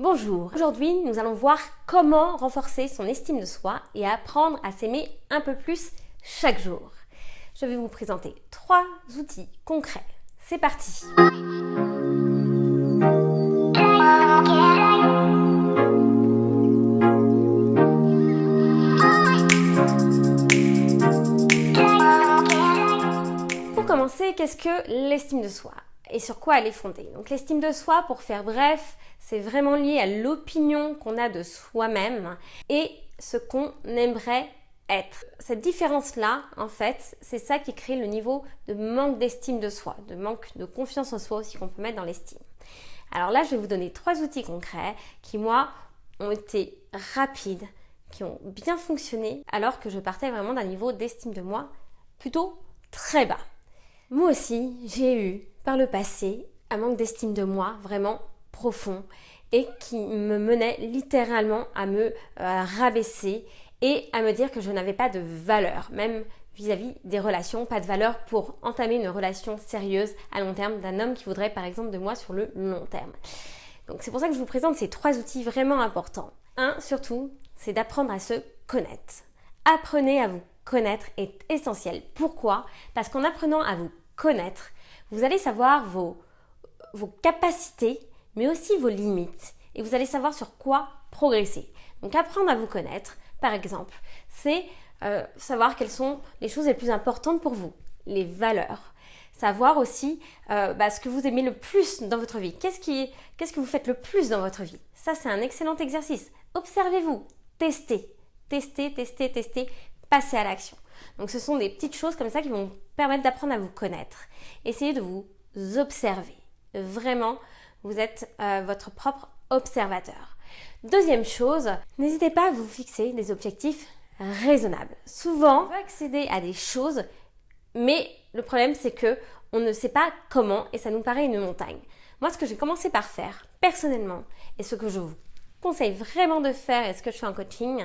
Bonjour, aujourd'hui nous allons voir comment renforcer son estime de soi et apprendre à s'aimer un peu plus chaque jour. Je vais vous présenter 3 outils concrets. C'est parti! Pour commencer, qu'est-ce que l'estime de soi et sur quoi elle est fondée? Donc l'estime de soi, pour faire bref, c'est vraiment lié à l'opinion qu'on a de soi-même et ce qu'on aimerait être. Cette différence-là, en fait, c'est ça qui crée le niveau de manque d'estime de soi, de manque de confiance en soi aussi qu'on peut mettre dans l'estime. Alors là, je vais vous donner 3 outils concrets qui, moi, ont été rapides, qui ont bien fonctionné alors que je partais vraiment d'un niveau d'estime de moi plutôt très bas. Moi aussi, j'ai eu par le passé un manque d'estime de moi vraiment profond et qui me menait littéralement à me rabaisser et à me dire que je n'avais pas de valeur, même vis-à-vis des relations, pas de valeur pour entamer une relation sérieuse à long terme d'un homme qui voudrait par exemple de moi sur le long terme. Donc c'est pour ça que je vous présente ces 3 outils vraiment importants. Un, surtout, c'est d'apprendre à se connaître. Apprenez à vous connaître est essentiel. Pourquoi? Parce qu'en apprenant à vous connaître, vous allez savoir vos capacités, mais aussi vos limites. Et vous allez savoir sur quoi progresser. Donc apprendre à vous connaître, par exemple, c'est savoir quelles sont les choses les plus importantes pour vous, les valeurs. Savoir aussi ce que vous aimez le plus dans votre vie. Qu'est-ce que vous faites le plus dans votre vie? Ça, c'est un excellent exercice. Observez-vous, testez, passez à l'action. Donc ce sont des petites choses comme ça qui vont permettre d'apprendre à vous connaître. Essayez de vous observer. Vraiment, vous êtes votre propre observateur. Deuxième chose, n'hésitez pas à vous fixer des objectifs raisonnables. Souvent, on veut accéder à des choses, mais le problème c'est que on ne sait pas comment et ça nous paraît une montagne. Moi, ce que j'ai commencé par faire personnellement et ce que je vous conseille vraiment de faire et ce que je fais en coaching,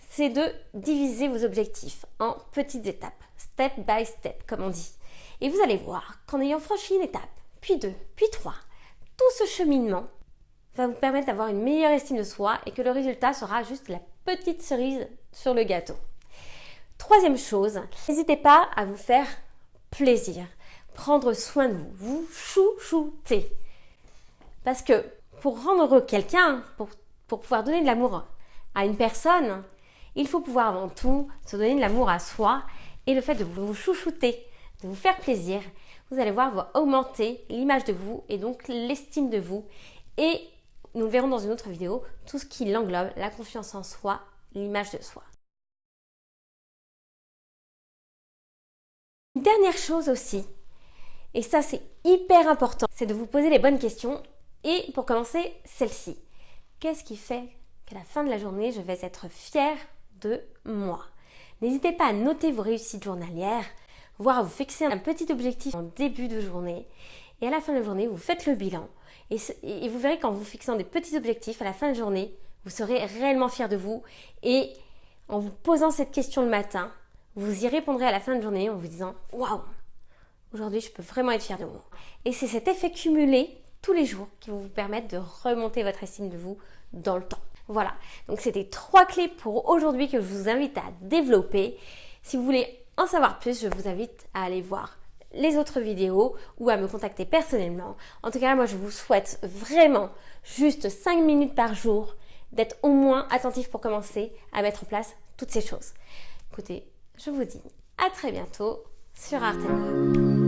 c'est de diviser vos objectifs en petites étapes, step by step comme on dit. Et vous allez voir qu'en ayant franchi une étape, puis 2, puis 3, tout ce cheminement va vous permettre d'avoir une meilleure estime de soi et que le résultat sera juste la petite cerise sur le gâteau. Troisième chose, n'hésitez pas à vous faire plaisir, prendre soin de vous, vous chouchouter. Parce que pour rendre heureux quelqu'un, pour pouvoir donner de l'amour à une personne, il faut pouvoir avant tout se donner de l'amour à soi et le fait de vous chouchouter, de vous faire plaisir, vous allez voir, va augmenter l'image de vous et donc l'estime de vous. Et nous le verrons dans une autre vidéo, tout ce qui l'englobe, la confiance en soi, l'image de soi. Une dernière chose aussi, et ça c'est hyper important, c'est de vous poser les bonnes questions. Et pour commencer, celle-ci. Qu'est-ce qui fait qu'à la fin de la journée, je vais être fière de moi? N'hésitez pas à noter vos réussites journalières, voire à vous fixer un petit objectif en début de journée. Et à la fin de la journée, vous faites le bilan. Et vous verrez qu'en vous fixant des petits objectifs à la fin de la journée, vous serez réellement fier de vous. Et en vous posant cette question le matin, vous y répondrez à la fin de journée en vous disant « Waouh, aujourd'hui je peux vraiment être fier de moi ». Et c'est cet effet cumulé tous les jours qui vont vous permettre de remonter votre estime de vous dans le temps. Voilà, donc c'était 3 clés pour aujourd'hui que je vous invite à développer. Si vous voulez en savoir plus, je vous invite à aller voir les autres vidéos ou à me contacter personnellement. En tout cas, moi je vous souhaite vraiment juste 5 minutes par jour d'être au moins attentif pour commencer à mettre en place toutes ces choses. Écoutez, je vous dis à très bientôt sur Art & Love.